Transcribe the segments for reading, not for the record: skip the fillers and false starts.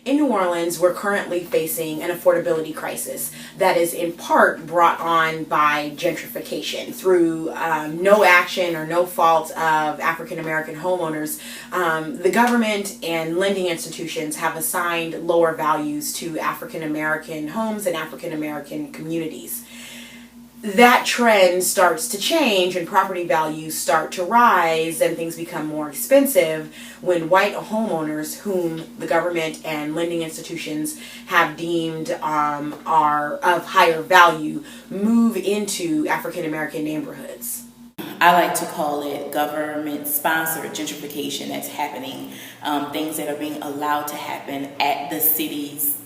In New Orleans, we're currently facing an affordability crisis that is in part brought on by gentrification through no action or no fault of African American homeowners. The government and lending institutions have assigned lower values to African American homes and African American communities. That trend starts to change and property values start to rise and things become more expensive when white homeowners, whom the government and lending institutions have deemed are of higher value, move into African American neighborhoods. I like to call it government-sponsored gentrification that's happening, things that are being allowed to happen at the cities.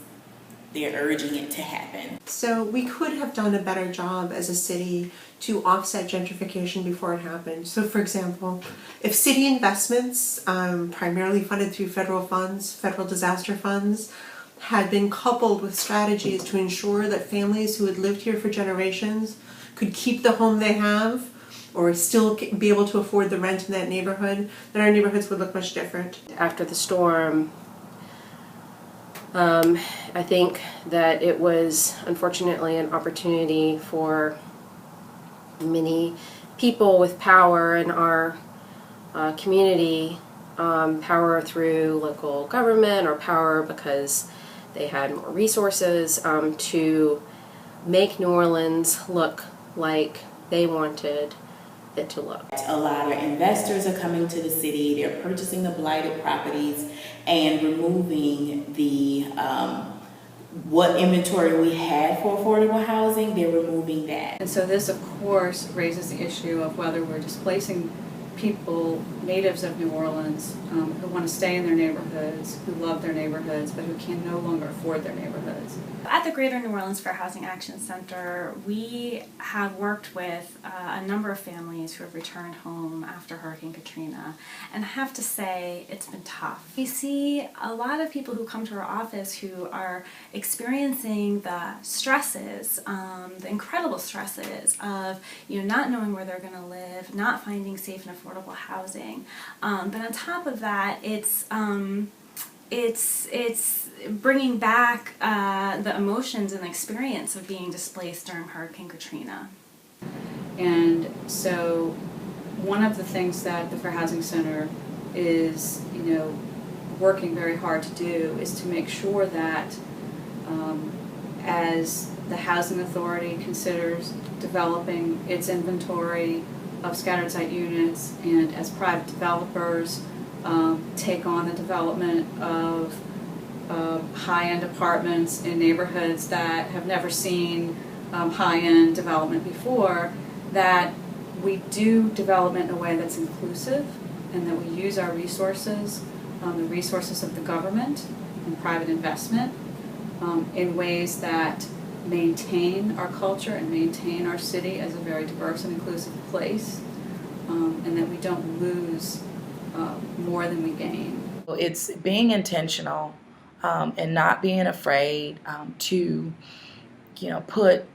They're urging it to happen. So we could have done a better job as a city to offset gentrification before it happened. So for example, if city investments, primarily funded through federal funds, federal disaster funds, had been coupled with strategies to ensure that families who had lived here for generations could keep the home they have or still be able to afford the rent in that neighborhood, then our neighborhoods would look much different. After the storm, I think that it was unfortunately an opportunity for many people with power in our community, power through local government or power because they had more resources, to make New Orleans look like they wanted it to look. A lot of investors are coming to the city, they're purchasing the blighted properties and removing the what inventory we had for affordable housing, they're removing that. And so this of course raises the issue of whether we're displacing people, natives of New Orleans, who want to stay in their neighborhoods, who love their neighborhoods, but who can no longer afford their neighborhoods. At the Greater New Orleans Fair Housing Action Center, we have worked with a number of families who have returned home after Hurricane Katrina, and I have to say it's been tough. We see a lot of people who come to our office who are experiencing the stresses, the incredible stresses of not knowing where they're going to live, not finding safe and affordable housing, but on top of that, it's bringing back the emotions and the experience of being displaced during Hurricane Katrina. And so one of the things that the Fair Housing Center is working very hard to do is to make sure that as the Housing Authority considers developing its inventory of scattered site units and as private developers take on the development of high-end apartments in neighborhoods that have never seen high-end development before, that we do development in a way that's inclusive and that we use our resources, the resources of the government and private investment in ways that maintain our culture and maintain our city as a very diverse and inclusive place, and that we don't lose more than we gain. It's being intentional and not being afraid to put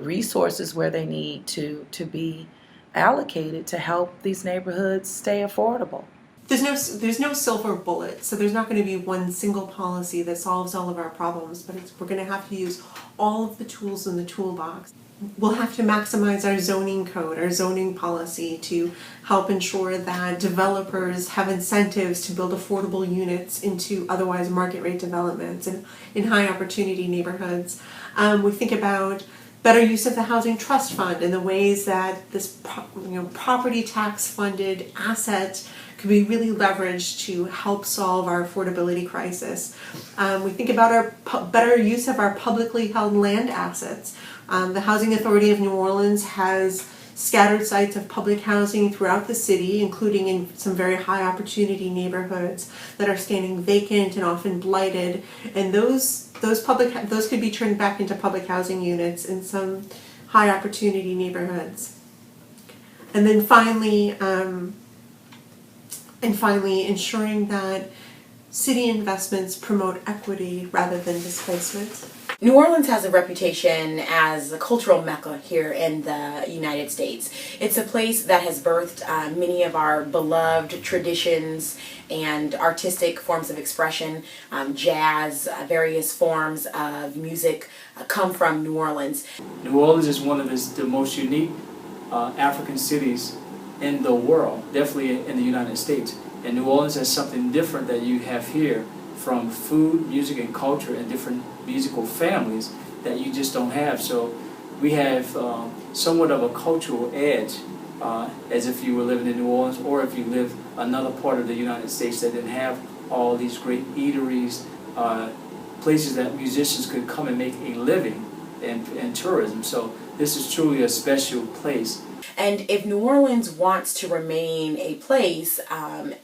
resources where they need to be allocated to help these neighborhoods stay affordable. There's no silver bullet, so there's not going to be one single policy that solves all of our problems, but we're going to have to use all of the tools in the toolbox. We'll have to maximize our zoning code, our zoning policy, to help ensure that developers have incentives to build affordable units into otherwise market rate developments and in high opportunity neighborhoods. We think about better use of the Housing Trust Fund and the ways that this property tax funded asset could be really leveraged to help solve our affordability crisis. We think about our better use of our publicly held land assets. The Housing Authority of New Orleans has scattered sites of public housing throughout the city, including in some very high opportunity neighborhoods that are standing vacant and often blighted, and those could be turned back into public housing units in some high opportunity neighborhoods. And then finally ensuring that city investments promote equity rather than displacement. New Orleans has a reputation as a cultural mecca here in the United States. It's a place that has birthed many of our beloved traditions and artistic forms of expression. Jazz, various forms of music come from New Orleans. New Orleans is one of the most unique African cities in the world, definitely in the United States. And New Orleans has something different that you have here, from food, music, and culture, and different musical families that you just don't have. So we have somewhat of a cultural edge, as if you were living in New Orleans, or if you live another part of the United States that didn't have all these great eateries, places that musicians could come and make a living in tourism. So this is truly a special place. And if New Orleans wants to remain a place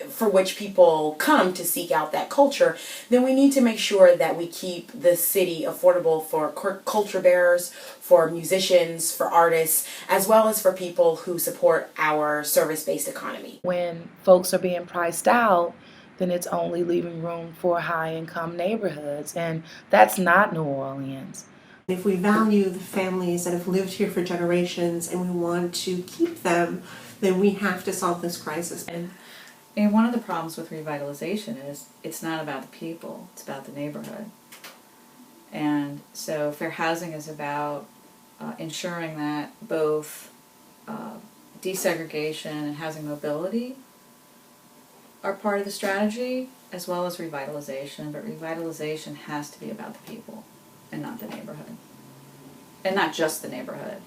for which people come to seek out that culture, then we need to make sure that we keep the city affordable for culture bearers, for musicians, for artists, as well as for people who support our service-based economy. When folks are being priced out, then it's only leaving room for high-income neighborhoods, and that's not New Orleans. If we value the families that have lived here for generations and we want to keep them, then we have to solve this crisis. And one of the problems with revitalization is it's not about the people, it's about the neighborhood. And so fair housing is about ensuring that both desegregation and housing mobility are part of the strategy, as well as revitalization. But revitalization has to be about the people and not the neighborhood. And not just the neighborhood.